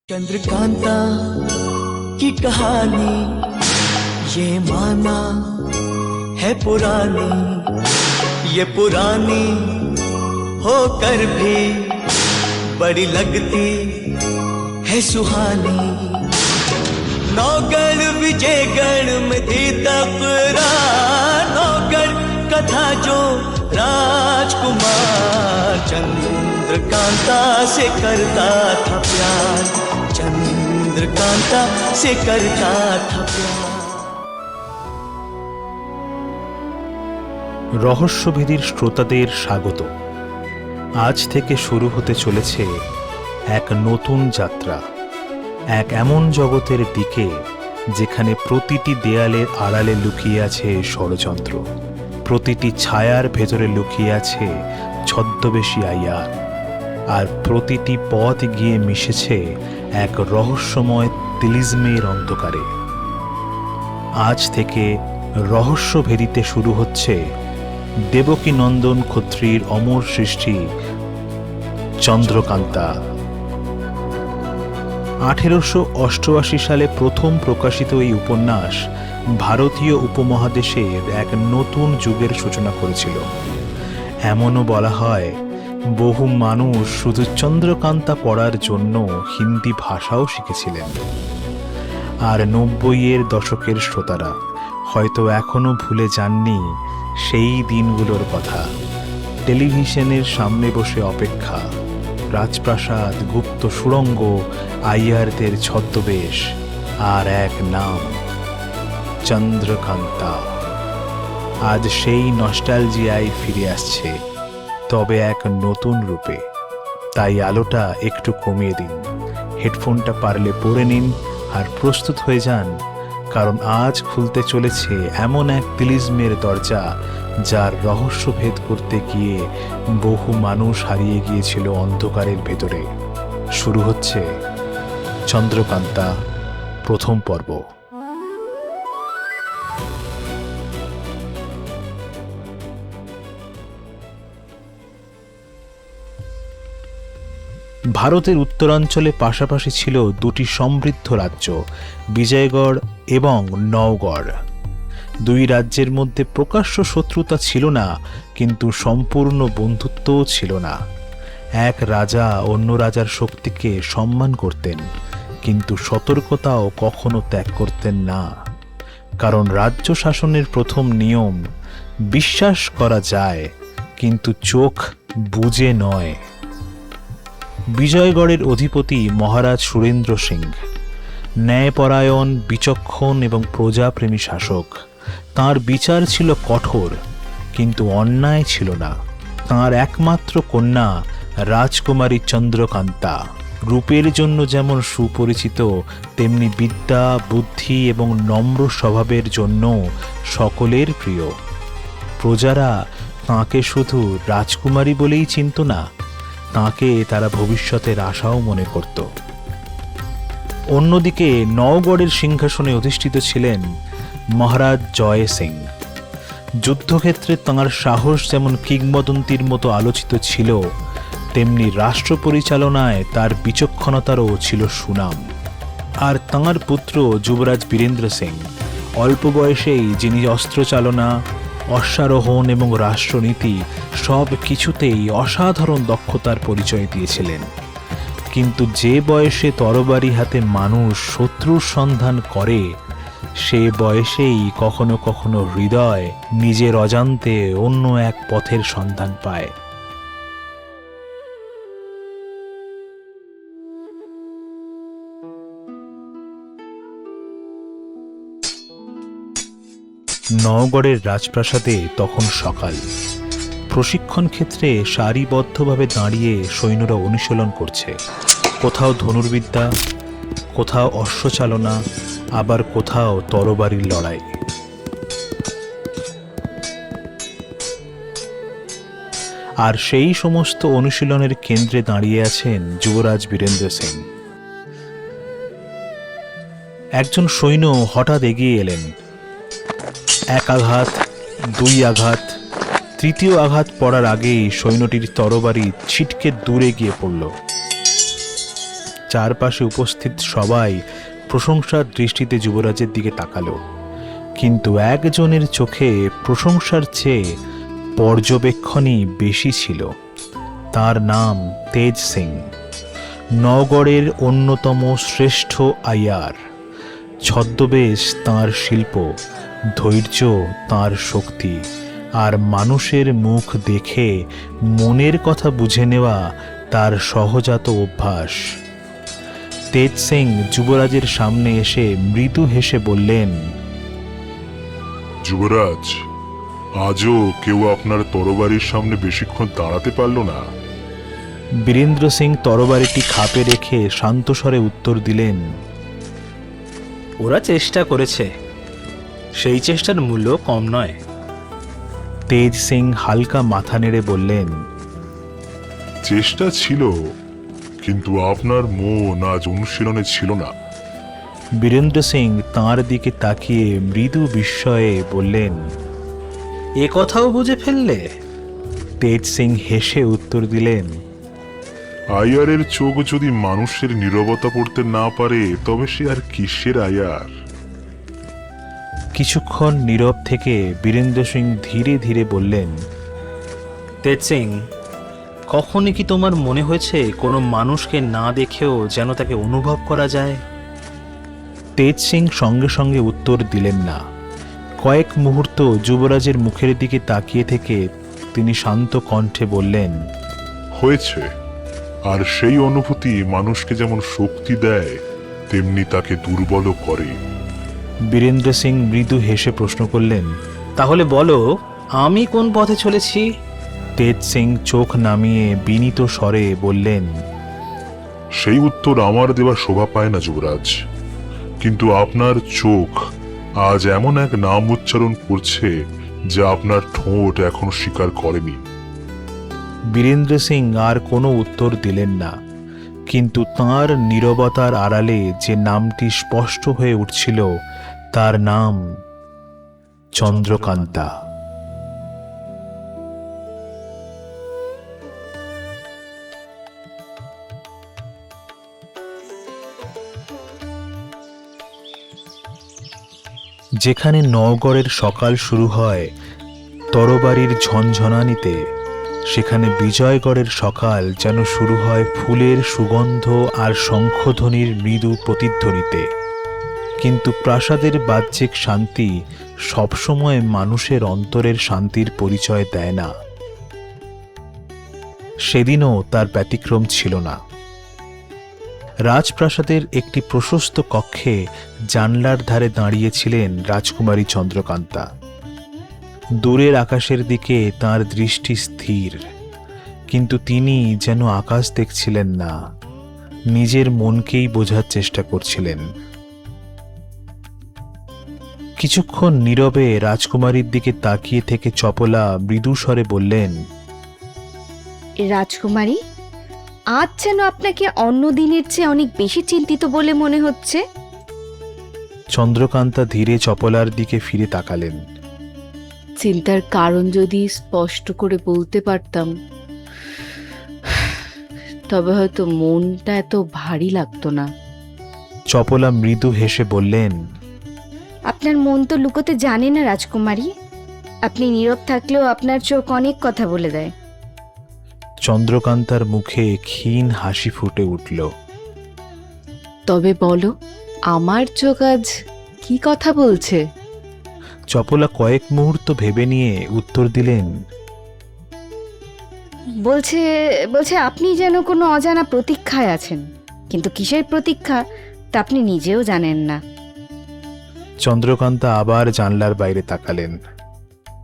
चंद्रकांता की कहानी ये माना है पुरानी, ये पुरानी होकर भी बड़ी लगती है सुहानी। नौगढ़ विजयगढ़ में थी तकरार, नौगढ़ कथा जो राजकुमार चंद्रकांता से करता था प्यार, चंद्रकांता से करता था प्यार। রহস্যভেদীর শ্রোতাদের স্বাগত। আজ থেকে শুরু হতে চলেছে এক নতুন যাত্রা, এক এমন জগতের দিকে যেখানে প্রতিটি দেয়ালের আড়ালে লুকিয়ে আছে ষড়যন্ত্র, প্রতিটি ছায়ার ভেতরে লুকিয়ে আছে ছদ্মবেশী আইয়ার, আর প্রতিটি পথ গিয়ে মিশেছে এক রহস্যময় তিলিস্মের অন্ধকারে। আজ থেকে রহস্যভেদিতে শুরু হচ্ছে দেবকীনন্দন খত্রীর অমর সৃষ্টি চন্দ্রকান্তা। 1888 সালে প্রথম প্রকাশিত এই উপন্যাস ভারতীয় উপমহাদেশের এক নতুন যুগের সূচনা করেছিল। এমনও বলা হয় বহু মানুষ শুধু চন্দ্রকান্তা পড়ার জন্য হিন্দি ভাষাও শিখেছিলেন। আর 90-এর দশকের শ্রোতারা হয়তো এখনো ভুলে যাননি সেই দিনগুলোর কথা। টেলিভিশনের সামনে বসে অপেক্ষা, রাজপ্রাসাদ, গুপ্ত সুড়ঙ্গ, আইয়ারদের ছদ্মবেশ, আর এক নাম চন্দ্রকান্তা। আজ সেই নস্টালজিয়ায় ফিরে আসছে, তবে এক নতুন রূপে। তাই আলোটা একটু কমিয়ে দিন, হেডফোনটা পারলে পরে নিন আর প্রস্তুত হয়ে যান, কারণ আজ খুলতে চলেছে এমন এক তিলিস্মের দরজা যার রহস্য ভেদ করতে গিয়ে বহু মানুষ হারিয়ে গিয়েছিল অন্ধকারের ভেতরে। শুরু হচ্ছে চন্দ্রকান্তা প্রথম পর্ব। ভারতের উত্তরাঞ্চলে পাশাপাশি ছিল দুটি সমৃদ্ধ রাজ্য, বিজয়গড় এবং নওগড়। দুই রাজ্যের মধ্যে প্রকাশ্য শত্রুতা ছিল না, কিন্তু সম্পূর্ণ বন্ধুত্বও ছিল না। এক রাজা অন্য রাজার শক্তিকে সম্মান করতেন, কিন্তু সতর্কতাও কখনো ত্যাগ করতেন না। কারণ রাজ্য শাসনের প্রথম নিয়ম বিশ্বাস করা যায়, কিন্তু চোখ বুজে নয়। বিজয়গড়ের অধিপতি মহারাজ সুরেন্দ্র সিং, ন্যায়পরায়ণ, বিচক্ষণ এবং প্রজাপ্রেমী শাসক। তাঁর বিচার ছিল কঠোর, কিন্তু অন্যায় ছিল না। তাঁর একমাত্র কন্যা রাজকুমারী চন্দ্রকান্তা রূপের জন্য যেমন সুপরিচিত, তেমনি বিদ্যা, বুদ্ধি এবং নম্র স্বভাবের জন্য সকলের প্রিয়। প্রজারা তাঁকে শুধু রাজকুমারী বলেই চিনত না, তাঁকে তারা ভবিষ্যতের আশাও মনে করত। অন্যদিকে নওগড়ের সিংহাসনে অধিষ্ঠিত ছিলেন মহারাজ জয় সিং। যুদ্ধক্ষেত্রে তাঁর সাহস যেমন কিংবদন্তির মতো আলোচিত ছিল, তেমনি রাষ্ট্র পরিচালনায় তার বিচক্ষণতারও ছিল সুনাম। আর তাঁর পুত্র যুবরাজ বীরেন্দ্র সিং, অল্প বয়সেই যিনি অস্ত্রচালনা, অশ্বারোহণ এবং রাষ্ট্রনীতি সব কিছুতেই অসাধারণ দক্ষতার পরিচয় দিয়েছিলেন। কিন্তু যে বয়সে তরবারি হাতে মানুষ শত্রুর সন্ধান করে, সে বয়সেই কখনো কখনো হৃদয় নিজের অজান্তে অন্য এক পথের সন্ধান পায়। নওগড়ের রাজপ্রাসাদে তখন সকাল। প্রশিক্ষণ ক্ষেত্রে সারিবদ্ধভাবে দাঁড়িয়ে সৈন্যরা অনুশীলন করছে। কোথাও ধনুর্বিদ্যা, কোথাও অশ্বচালনা, আবার কোথাও তরবারির লড়াই। আর সেই সমস্ত অনুশীলনের কেন্দ্রে দাঁড়িয়ে আছেন যুবরাজ বীরেন্দ্র সিং। একজন সৈন্য হঠাৎ এগিয়ে এলেন। এক আঘাত, দুই আঘাত, তৃতীয় আঘাত পড়ার আগেই সৈন্যটির তরবারি ছিটকে দূরে গিয়ে পড়ল। চারপাশে উপস্থিত সবাই প্রশংসার দৃষ্টিতে যুবরাজের দিকে তাকালো, কিন্তু একজনের চোখে প্রশংসার চেয়ে পর্যবেক্ষণই বেশি ছিল। তার নাম তেজ সিং, নওগড়ের অন্যতম শ্রেষ্ঠ আইয়ার। ছদ্মবেশ তাঁর শিল্প, ধৈর্য তাঁর শক্তি, আর মানুষের মুখ দেখে মনের কথা বুঝে নেওয়া তার সহজাত অভ্যাস। তেজ সিং যুবরাজের সামনে এসে মৃদু হেসে বললেন, যুবরাজ, আজও কেউ আপনার তরবারির সামনে বেশিক্ষণ দাঁড়াতে পারল না। বীরেন্দ্র সিং তরবারিটি খাপে রেখে শান্ত স্বরে উত্তর দিলেন, ওরা চেষ্টা করেছে, সেই চেষ্টার মূল্য কম নয়। তেজ সিং হালকা মাথা নেড়ে বললেন, চেষ্টা ছিল, কিন্তু আপনার মন আজ অনুশীলনে ছিল না। বীরেন্দ্র সিং তাঁর দিকে তাকিয়ে মৃদু বিস্ময়ে বললেন, এ কথাও বুঝে ফেললে? তেজ সিং হেসে উত্তর দিলেন, আয়ারের চোখ যদি মানুষের নীরবতা পড়তে না পারে, তবে সে আর কিসের আয়ার? কিছুক্ষণ নীরব থেকে বীরেন্দ্র সিং ধীরে ধীরে বললেন, তেজ সিং, কখনই কি তোমার মনে হয়েছে কোনো মানুষকে না দেখেও যেন তাকে অনুভব করা যায়? তেজ সিং সঙ্গে সঙ্গে উত্তর দিলেন না। কয়েক মুহূর্ত যুবরাজের মুখের দিকে তাকিয়ে থেকে তিনি শান্ত কণ্ঠে বললেন, হয়েছে। আর সেই অনুভূতি মানুষকে যেমন শক্তি দেয়, তেমনি তাকে দুর্বলও করে। বীরেন্দ্র সিং মৃদু হেসে প্রশ্ন করলেন, তাহলে বলো, আমি কোন পথে চলেছি? তেজ সিং চোখ নামিয়ে বিনীত স্বরে বললেন, সেই উত্তর আমার দেওয়া শোভা পায় না যুবরাজ, কিন্তু আপনার চোখ আজ এমন এক নাম উচ্চারণ করছে যা আপনার ঠোঁট এখনো স্বীকার করেনি। বীরেন্দ্র সিং আর কোনো উত্তর দিলেন না, কিন্তু তাঁর নীরবতার আড়ালে যে নামটি স্পষ্ট হয়ে উঠছিল, তার নাম চন্দ্রকান্তা। যেখানে নওগড়ের সকাল শুরু হয় তরবারির ঝনঝনানিতে, সেখানে বিজয়গড়ের সকাল যেন শুরু হয় ফুলের সুগন্ধ আর শঙ্খধ্বনির মৃদু প্রতিধ্বনিতে। কিন্তু প্রাসাদের বাহ্যিক শান্তি সবসময় মানুষের অন্তরের শান্তির পরিচয় দেয় না। সেদিনও তার ব্যতিক্রম ছিল না। রাজপ্রাসাদের একটি প্রশস্ত কক্ষে জানলার ধারে দাঁড়িয়েছিলেন রাজকুমারী চন্দ্রকান্তা। দূরের আকাশের দিকে তার দৃষ্টি স্থির, কিন্তু তিনি যেন আকাশ দেখছিলেন না, নিজের মনকেই বোঝার চেষ্টা করছিলেন। কিছুক্ষণ নীরবে রাজকুমারীর দিকে তাকিয়ে থেকে চপলা মৃদু স্বরে বললেন, রাজকুমারী, আজ যেন আপনাকে অন্য দিনের চেয়ে অনেক বেশি চিন্তিত বলে মনে হচ্ছে। চন্দ্রকান্তা ধীরে চপলার দিকে ফিরে তাকালেন। চিন্তার কারণ যদি স্পষ্ট করে বলতে পারতাম, তবে হয়তো মনটা এত ভারী লাগতো না। চপলা মৃদু হেসে বললেন, আপনার মন তো লুকোতে জানে না রাজকুমারী। আপনি নীরব থাকলেও আপনার চোখ অনেক কথা বলে দেয়। চন্দ্রকান্তার মুখে ক্ষীণ হাসি ফুটে উঠল। তবে বলো, আমার চোখ আজ কি কথা বলছে? চপলা কয়েক মুহূর্ত ভেবে নিয়ে উত্তর দিলেন, বলছে বলছে আপনি যেন কোনো অজানা প্রতীক্ষায় আছেন, কিন্তু কিসের প্রতীক্ষা তা আপনি নিজেও জানেন না। চন্দ্রকান্তা আবার জানলার বাইরে তাকালেন।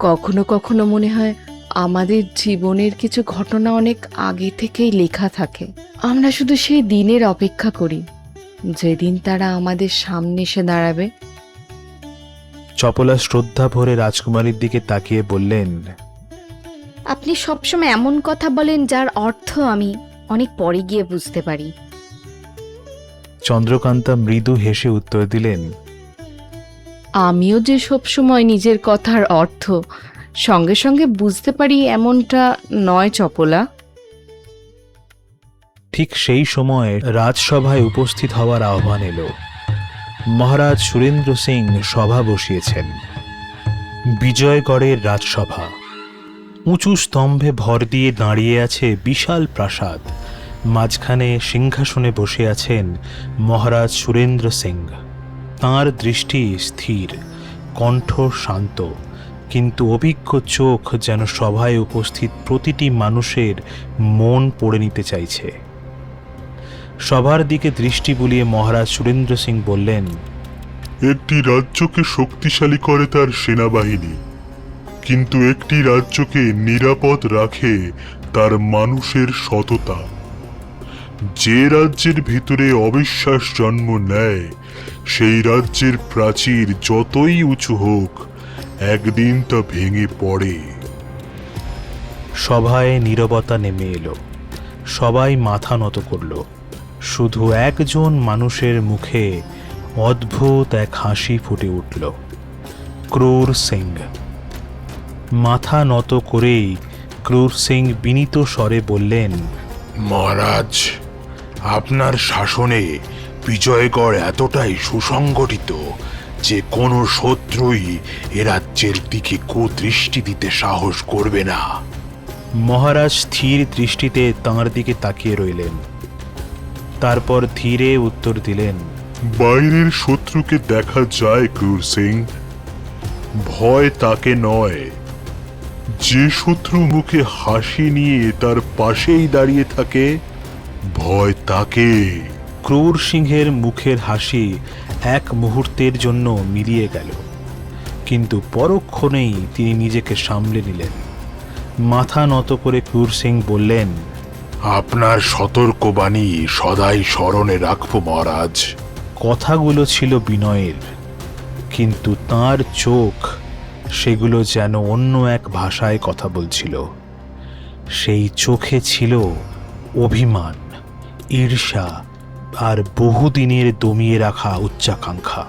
কখনো কখনো মনে হয় আমাদের জীবনের কিছু ঘটনা অনেক আগে থেকেই লেখা থাকে। আমরা শুধু সেই দিনের অপেক্ষা করি, যেদিন তারা আমাদের সামনে এসে দাঁড়াবে। চপলা শ্রদ্ধা ভরে রাজকুমারীর দিকে তাকিয়ে বললেন, আপনি সবসময় এমন কথা বলেন যার অর্থ আমি অনেক পরে গিয়ে বুঝতে পারি। চন্দ্রকান্তা মৃদু হেসে উত্তর দিলেন, আমিও যে সবসময় নিজের কথার অর্থ সঙ্গে সঙ্গে বুঝতে পারি এমনটা নয় চপলা। ঠিক সেই সময় রাজসভায় উপস্থিত হওয়ার আহ্বান এলো। মহারাজ সুরেন্দ্র সিং সভা বসিয়েছেন। বিজয়গড়ের রাজসভা। উঁচু স্তম্ভে ভর দিয়ে দাঁড়িয়ে আছে বিশাল প্রাসাদ। মাঝখানে সিংহাসনে বসে আছেন মহারাজ সুরেন্দ্র সিং। তাঁর দৃষ্টি স্থির, কণ্ঠ শান্ত, কিন্তু অভিজ্ঞ চোখ যেন সভায় উপস্থিত প্রতিটি মানুষের মন পড়ে নিতে চাইছে। সবার দিকে দৃষ্টি বুলিয়ে মহারাজ সুরেন্দ্র সিং বললেন, একটি রাজ্যকে শক্তিশালী করে তার সেনাবাহিনী, কিন্তু একটি রাজ্যকে নিরাপদ রাখে তার মানুষের সততা। যে রাজ্যের ভিতরে অবিশ্বাস জন্ম নেয়, সেই রাজ্যের প্রাচীর যতই উঁচু হোক, একদিন তা ভেঙে পড়ে। সভায় নীরবতা নেমে এলো। সবাই মাথা নত করল। শুধু একজন মানুষের মুখে অদ্ভুত এক হাসি ফুটে উঠল, ক্রুর সিং। মাথা নত করেই ক্রুর সিং বিনীত স্বরে বললেন, মহারাজ, আপনার শাসনে বিজয়গড় এতটাই সুসংগঠিত যে কোনো শত্রুই এ রাজ্যের দিকে কুদৃষ্টি দিতে সাহস করবে না। মহারাজ স্থির দৃষ্টিতে তাঁর দিকে তাকিয়ে রইলেন। তারপর ধীরে উত্তর দিলেন, বাইরের শত্রুকে দেখা যায় ক্রুর সিং, ভয় তাকে নয়। যে শত্রু মুখে হাসি নিয়ে তার পাশেই দাঁড়িয়ে থাকে, ভয় তাকে। ক্রুর সিংহের মুখের হাসি এক মুহূর্তের জন্য মিলিয়ে গেল, কিন্তু পরক্ষণেই তিনি নিজেকে সামলে নিলেন। মাথা নত করে ক্রুর সিং বললেন, আপনার সতর্কবাণী সদাই স্মরণে রাখবো মহারাজ। কথাগুলো ছিল বিনয়ের, কিন্তু তার চোখ সেগুলো যেন অন্য এক ভাষায় কথা বলছিল। সেই চোখে ছিল অভিমান, ঈর্ষা আর বহুদিনের দমিয়ে রাখা উচ্চাকাঙ্ক্ষা।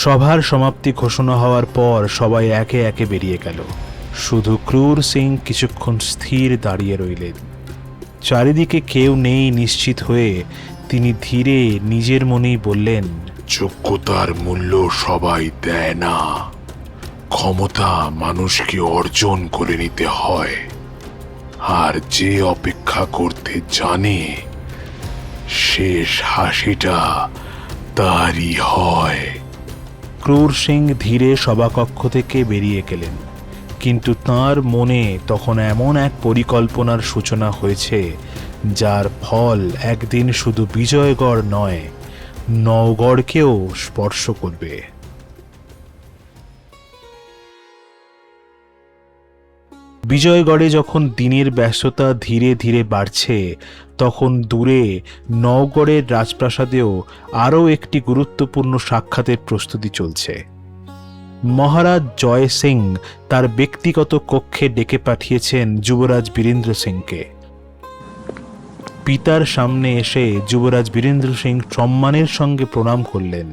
সভার সমাপ্তি ঘোষণা হওয়ার পর সবাই একে একে বেরিয়ে গেল। শুধু ক্রুর সিং কিছুক্ষণ স্থির দাঁড়িয়ে রইলেন। চারিদিকে কেউ নেই নিশ্চিত হয়ে তিনি ধীরে নিজের মনেই বললেন, যোগ্যতার মূল্য সবাই দেয় না, ক্ষমতা মানুষকে অর্জন করে নিতে হয়। আর যে অপেক্ষা করতে জানে, শেষ হাসিটা তারই হয়। ক্রুর সিং ধীরে সভাকক্ষ থেকে বেরিয়ে গেলেন, কিন্তু তার মনে তখন এমন এক পরিকল্পনার সূচনা হয়েছে যার ফল একদিন শুধু বিজয়গড় নয়, নওগড়কেও স্পর্শ করবে। বিজয়গড়ে যখন দিনের ব্যস্ততা ধীরে ধীরে বাড়ছে, তখন দূরে নওগড়ের রাজপ্রাসাদেও আরও একটি গুরুত্বপূর্ণ সাক্ষাতের প্রস্তুতি চলছে। মহারাজ জয় সিং তার ব্যক্তিগত কক্ষে ডেকে পাঠিয়েছেন যুবরাজ বীরেন্দ্র সিংকে। পিতার সামনে এসে যুবরাজ বীরেন্দ্র সিং সম্মানের সঙ্গে প্রণাম করলেন।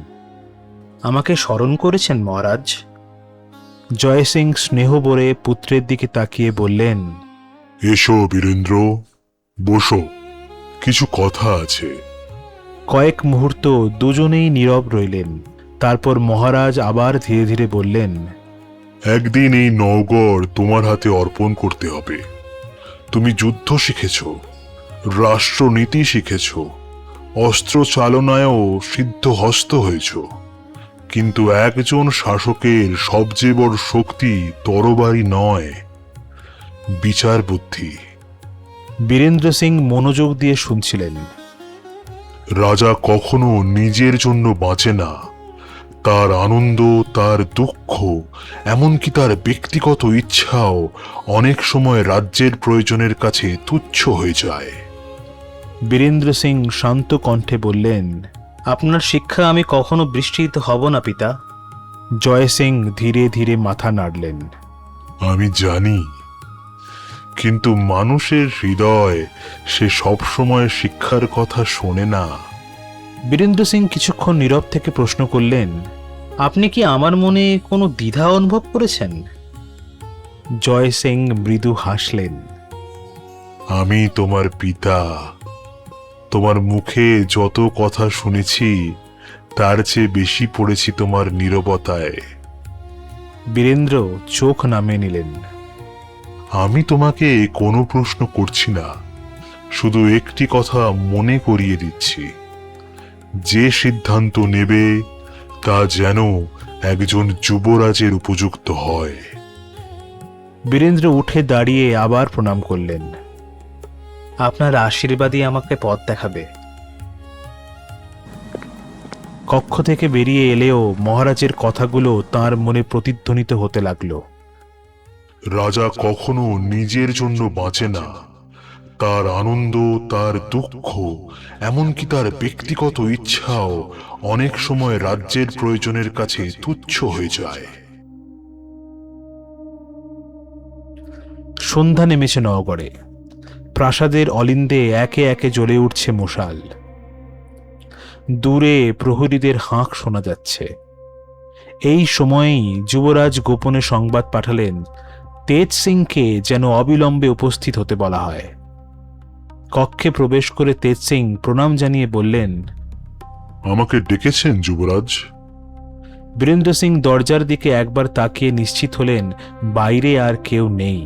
আমাকে স্মরণ করেছেন মহারাজ? জয় সিং স্নেহ ভরে পুত্রের দিকে তাকিয়ে বললেন, এসো বীরেন্দ্র, বসো, কিছু কথা আছে। কয়েক মুহূর্ত দুজনেই নীরব রইলেন। তারপর মহারাজ আবার ধীরে ধীরে বললেন, একদিন এই নওগড় তোমার হাতে অর্পণ করতে হবে। তুমি যুদ্ধ শিখেছ, রাষ্ট্রনীতি শিখেছ, অস্ত্র চালনায়ও সিদ্ধহস্ত হয়েছ, কিন্তু একজন শাসকের সবচেয়ে বড় শক্তি তরবারি নয়, বিচার বুদ্ধি। বীরেন্দ্র সিং মনোযোগ দিয়ে শুনছিলেন। রাজা কখনো নিজের জন্য বাঁচে না। তার আনন্দ, তার দুঃখ, এমনকি তার ব্যক্তিগত ইচ্ছাও অনেক সময় রাজ্যের প্রয়োজনের কাছে তুচ্ছ হয়ে যায়। বীরেন্দ্র সিং শান্ত কণ্ঠে বললেন, আপনার শিক্ষা আমি কখনো বিস্মৃত হব না পিতা। জয় সিং ধীরে ধীরে মাথা নাড়লেন। আমি জানি, কিন্তু মানুষের হৃদয় সে সবসময় শিক্ষার কথা শোনে না। বীরেন্দ্র সিং কিছুক্ষণ নীরব থেকে প্রশ্ন করলেন, আপনি কি আমার মনে কোনো দ্বিধা অনুভব করেছেন? জয় সিং মৃদু হাসলেন। আমি তোমার পিতা, তোমার মুখে যত কথা শুনেছি তার চেয়ে বেশি পড়েছি তোমার নীরবতায়। বীরেন্দ্র চোখ নামিয়ে নিলেন। আমি তোমাকে কোনো প্রশ্ন করছি না, শুধু একটি কথা মনে করিয়ে দিচ্ছি, যে সিদ্ধান্ত নেবে তা যেন একজন যুবরাজের উপযুক্ত হয়। বীরেন্দ্র উঠে দাঁড়িয়ে আবার প্রণাম করলেন। আপনার আশীর্বাদই আমাকে পথ দেখাবে। কক্ষ থেকে বেরিয়ে এলেও মহারাজের কথাগুলো তার মনে প্রতিধ্বনিত হতে লাগলো। রাজা কখনো নিজের জন্য বাঁচে না, তার আনন্দ, তার দুঃখ, এমনকি তার ব্যক্তিগত ইচ্ছাও অনেক সময় রাজ্যের প্রয়োজনের কাছে তুচ্ছ হয়ে যায়। সন্ধ্যা নেমেছে নগরে। প্রাসাদের অলিন্দে একে একে জ্বলে উঠছে মশাল। দূরে প্রহরীদের হাঁক শোনা যাচ্ছে। এই সময়েই যুবরাজ গোপনে সংবাদ পাঠালেন তেজ সিংকে যেন অবিলম্বে উপস্থিত হতে বলা হয়। কক্ষে প্রবেশ করে তেজ সিং প্রণাম জানিয়ে বললেন, আমাকে ডেকেছেন যুবরাজ? বীরেন্দ্র সিং দরজার দিকে একবার তাকিয়ে নিশ্চিত হলেন বাইরে আর কেউ নেই।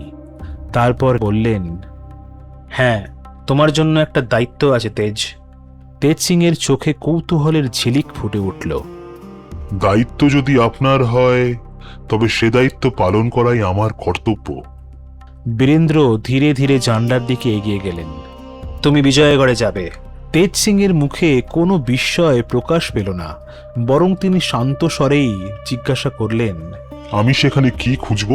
তারপর বললেন, হ্যাঁ, তোমার জন্য একটা দায়িত্ব আছে তেজ। তেজ সিং এর চোখে কৌতূহলের ঝিলিক ফুটে উঠল। দায়িত্ব যদি আপনার হয় তবে সে দায়িত্ব পালন করাই আমার কর্তব্য। বীরেন্দ্র ধীরে ধীরে জানলার দিকে এগিয়ে গেলেন। তুমি বিজয়গড়ে যাবে। তেজ সিং এর মুখে কোনো বিস্ময় প্রকাশ পেল না, বরং তিনি শান্ত স্বরেই জিজ্ঞাসা করলেন, আমি সেখানে কি খুঁজব?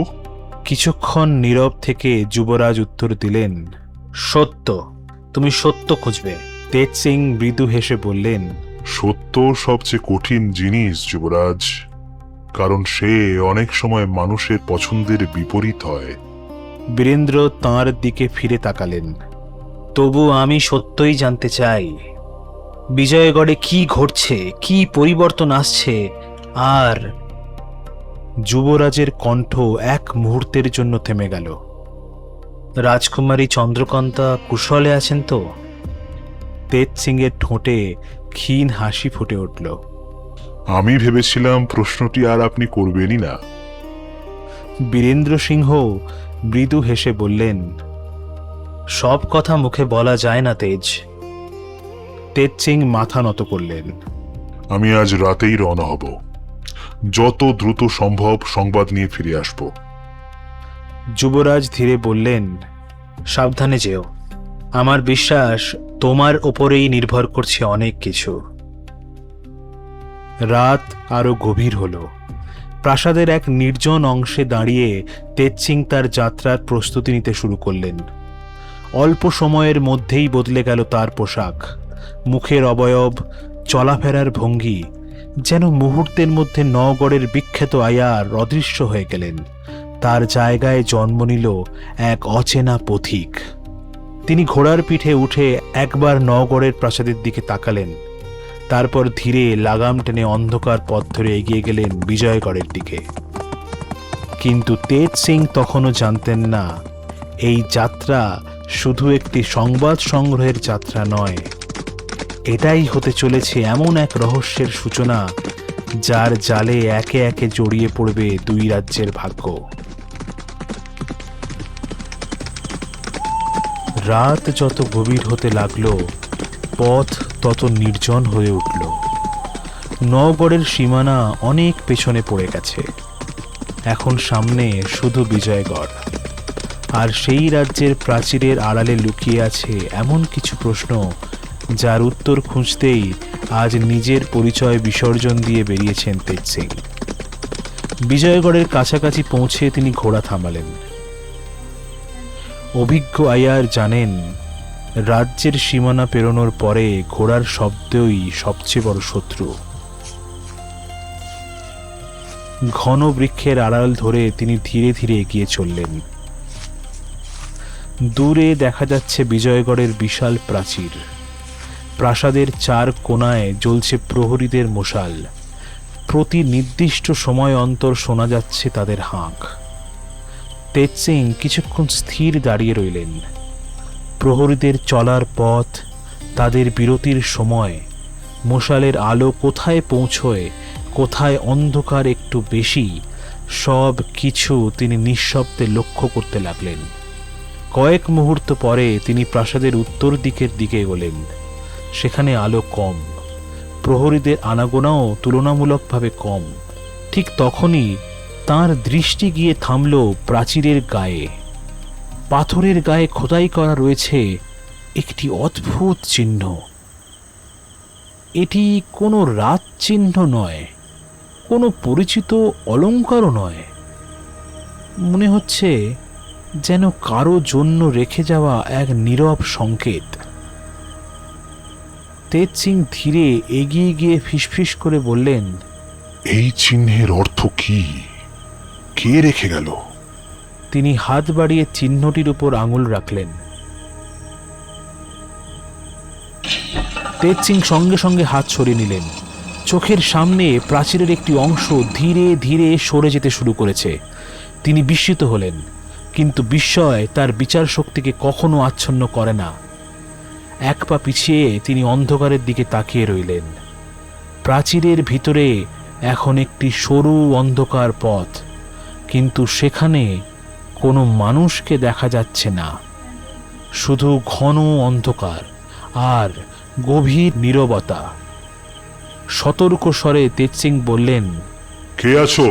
কিছুক্ষণ নীরব থেকে যুবরাজ উত্তর দিলেন, সত্য। তুমি সত্য খুঁজবে। তেজ সিং মৃদু হেসে বললেন, সত্য সবচেয়ে কঠিন জিনিস যুবরাজ, কারণ সে অনেক সময় মানুষের পছন্দের বিপরীত হয়। বীরেন্দ্র তাঁর দিকে ফিরে তাকালেন। তবু আমি সত্যই জানতে চাই, বিজয়গড়ে কি ঘটছে, কি পরিবর্তন আসছে। আর যুবরাজের কণ্ঠ এক মুহূর্তের জন্য থেমে গেল। রাজকুমারী চন্দ্রকান্তা কুশলে আছেন তো? তেজ সিং এর ঠোঁটে ক্ষীণ হাসি ফুটে উঠল। আমি ভেবেছিলাম প্রশ্নটি আর আপনি করবেনই না। বীরেন্দ্র সিংহ মৃদু হেসে বললেন, সব কথা মুখে বলা যায় না তেজ। তেজ সিং মাথা নত করলেন। আমি আজ রাতেই রওনা হব, যত দ্রুত সম্ভব সংবাদ নিয়ে ফিরে আসব। যুবরাজ ধীরে বললেন, সাবধানে যেও। আমার বিশ্বাস তোমার ওপরেই নির্ভর করছে অনেক কিছু। রাত আরো গভীর হল। প্রাসাদের এক নির্জন অংশে দাঁড়িয়ে তেজ সিং তার যাত্রার প্রস্তুতি নিতে শুরু করলেন। অল্প সময়ের মধ্যেই বদলে গেল তার পোশাক, মুখের অবয়ব, চলাফেরার ভঙ্গি। যেন মুহূর্তের মধ্যে নগরের বিখ্যাত আয়ার অদৃশ্য হয়ে গেলেন। তার জায়গায় জন্ম নিল এক অচেনা পথিক। তিনি ঘোড়ার পিঠে উঠে একবার নগরের প্রাসাদের দিকে তাকালেন, তারপর ধীরে লাগাম টেনে অন্ধকার পথ ধরে এগিয়ে গেলেন বিজয়গড়ের দিকে। কিন্তু তেজ সিং তখনও জানতেন না, এই যাত্রা শুধু একটি সংবাদ সংগ্রহের যাত্রা নয়, এটাই হতে চলেছে এমন এক রহস্যের সূচনা যার জালে একে একে জড়িয়ে পড়বে দুই রাজ্যের ভাগ্য। রাত যত গভীর হতে লাগলো, পথ তত নির্জন হয়ে উঠল। নগরের সীমানা অনেক পেছনে পড়ে গেছে। এখন সামনে শুধু বিজয়গড়, আর সেই রাজ্যের প্রাচীরের আড়ালে লুকিয়ে আছে এমন কিছু প্রশ্ন যার উত্তর খুঁজতেই আজ নিজের পরিচয় বিসর্জন দিয়ে বেরিয়েছেন তেজ সিং। বিজয়গড়ের কাছাকাছি পৌঁছে তিনি ঘোড়া থামালেন। অভিজ্ঞ আয়ার জানেন, রাজ্যের সীমানা পেরোনোর পরে ঘোড়ার শব্দই সবচেয়ে বড় শত্রু। ঘন বৃক্ষের আড়াল ধরে তিনি ধীরে ধীরে এগিয়ে চললেন। দূরে দেখা যাচ্ছে বিজয়গড়ের বিশাল প্রাচীর। প্রাসাদের চার কোণায় জ্বলছে প্রহরীদের মশাল। প্রতি নির্দিষ্ট সময় অন্তর শোনা যাচ্ছে তাদের হাঁক। তেজ সিং কিছুক্ষণ স্থির দাঁড়িয়ে রইলেন। প্রহরীদের চলার পথ, তাদের বিরতির সময় মশালের আলো কোথায় পৌঁছয়, কোথায় অন্ধকার একটু বেশি, সব কিছু তিনি নিঃশব্দে লক্ষ্য করতে লাগলেন। কয়েক মুহূর্ত পরে তিনি প্রাসাদের উত্তর দিকের দিকে এগোলেন। সেখানে আলো কম, প্রহরীদের আনাগোনাও তুলনামূলকভাবে কম। ঠিক তখনই তার দৃষ্টি গিয়ে থামল প্রাচীরের গায়ে। পাথরের গায়ে খোদাই করা রয়েছে একটি অদ্ভুত চিহ্ন। এটি কোনো রাত চিহ্ন নয়, কোনো পরিচিত অলঙ্কারও নয়। মনে হচ্ছে যেন কারো জন্য রেখে যাওয়া এক নীরব সংকেত। তেজ সিং ধীরে এগিয়ে গিয়ে ফিসফিস করে বললেন, এই চিহ্নের অর্থ কি? কে রেখে গেল? তিনি হাত বাড়িয়ে চিহ্নটির উপর আঙুল রাখলেন। তেজ সিং সঙ্গে সঙ্গে হাত সরিয়ে নিলেন। চোখের সামনে প্রাচীরের একটি অংশ ধীরে ধীরে সরে যেতে শুরু করেছে। তিনি বিস্মিত হলেন, কিন্তু বিস্ময় তার বিচার শক্তিকে কখনো আচ্ছন্ন করে না। এক পা পিছিয়ে তিনি অন্ধকারের দিকে তাকিয়ে রইলেন। প্রাচীরের ভিতরে এখন একটি সরু অন্ধকার পথ, কিন্তু সেখানে কোনো মানুষকে দেখা যাচ্ছে না। শুধু ঘন অন্ধকার আর গভীর নীরবতা। সতর্ক স্বরে তেজ সিং বললেন, কে আছো?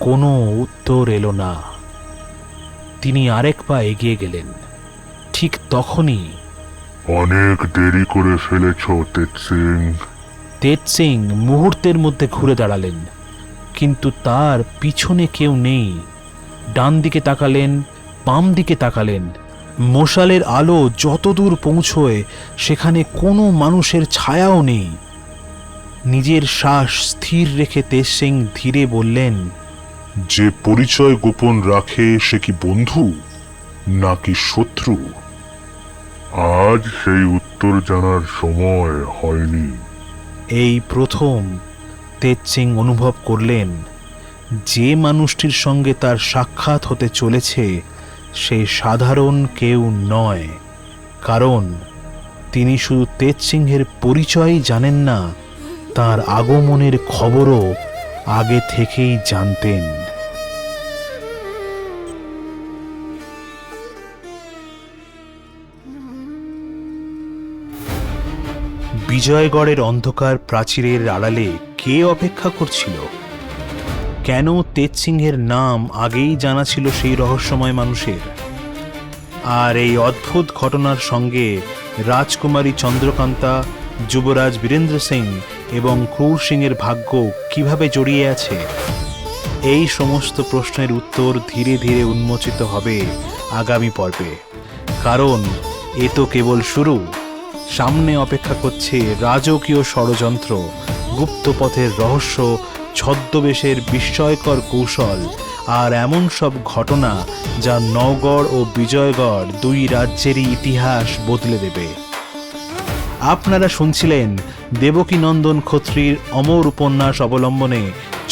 কোনো উত্তর এলো না। তিনি আরেক পা এগিয়ে গেলেন। ঠিক তখনই অনেক দেরি করে ফেলেছ তেজ সিং। তেজ সিং মুহূর্তের মধ্যে ঘুরে দাঁড়ালেন, কিন্তু তার পিছনে কেউ নেই। ডান দিকে তাকালেন, বাম দিকে তাকালেন। মশালের আলো যতদূর পৌঁছয় সেখানে কোনো মানুষের ছায়াও নেই। নিজের শ্বাস স্থির রেখে তেজ সিং ধীরে বললেন, যে পরিচয় গোপন রাখে সে কি বন্ধু নাকি শত্রু? আজ সেই উত্তর জানার সময় হয়নি। এই প্রথম তেজ সিং অনুভব করলেন যে মানুষটির সঙ্গে তার সাক্ষাৎ হতে চলেছে সে সাধারণ কেউ নয়। কারণ তিনি শুধু তেজ সিংহের পরিচয়ই জানেন না, তার আগমনের খবরও আগে থেকেই জানতেন। বিজয়গড়ের অন্ধকার প্রাচীরের আড়ালে কে অপেক্ষা করছিল? কেন তেজ সিংহের নাম আগেই জানা ছিল সেই রহস্যময় মানুষের? আর এই অদ্ভুত ঘটনার সঙ্গে রাজকুমারী চন্দ্রকান্তা, যুবরাজ বীরেন্দ্র সিং এবং ক্রুর সিংয়ের ভাগ্য কিভাবে জড়িয়ে আছে? এই সমস্ত প্রশ্নের উত্তর ধীরে ধীরে উন্মোচিত হবে আগামী পর্বে। কারণ এ তো কেবল শুরু। সামনে অপেক্ষা করছে রাজকীয় ষড়যন্ত্র, গুপ্তপথের রহস্য, ছদ্মবেশের বিস্ময়কর কৌশল আর এমন সব ঘটনা যা নওগড় ও বিজয়গড় দুই রাজ্যেরই ইতিহাস বদলে দেবে। আপনারা শুনছিলেন দেবকীনন্দন খত্রীর অমর উপন্যাস অবলম্বনে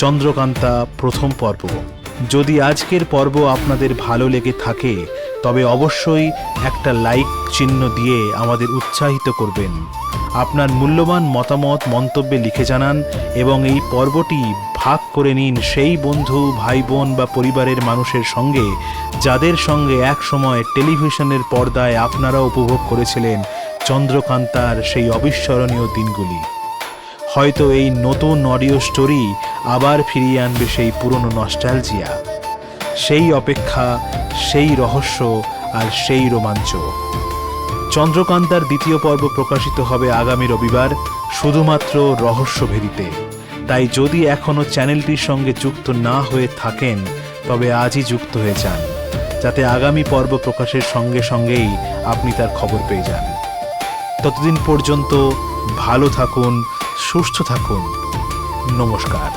চন্দ্রকান্তা প্রথম পর্ব। যদি আজকের পর্ব আপনাদের ভালো লেগে থাকে তবে অবশ্যই একটা লাইক চিহ্ন দিয়ে আমাদের উৎসাহিত করবেন। আপনার মূল্যবান মতামত মন্তব্যে লিখে জানান এবং এই পর্বটি ভাগ করে নিন সেই বন্ধু, ভাই বোন বা পরিবারের মানুষের সঙ্গে যাদের সঙ্গে এক সময় টেলিভিশনের পর্দায় আপনারা উপভোগ করেছিলেন চন্দ্রকান্তার সেই অবিস্মরণীয় দিনগুলি। হয়তো এই নতুন অডিও স্টোরি আবার ফিরিয়ে আনবে সেই পুরনো নস্টালজিয়া, সেই অপেক্ষা, সেই রহস্য আর সেই রোমাঞ্চ। চন্দ্রকান্তার দ্বিতীয় পর্ব প্রকাশিত হবে আগামী রবিবার শুধুমাত্র রহস্যভেদীতে। তাই যদি এখনও চ্যানেলটির সঙ্গে যুক্ত না হয়ে থাকেন তবে আজই যুক্ত হয়ে যান, যাতে আগামী পর্ব প্রকাশের সঙ্গে সঙ্গেই আপনি তার খবর পেয়ে যান। ততদিন পর্যন্ত ভালো থাকুন, সুস্থ থাকুন। নমস্কার।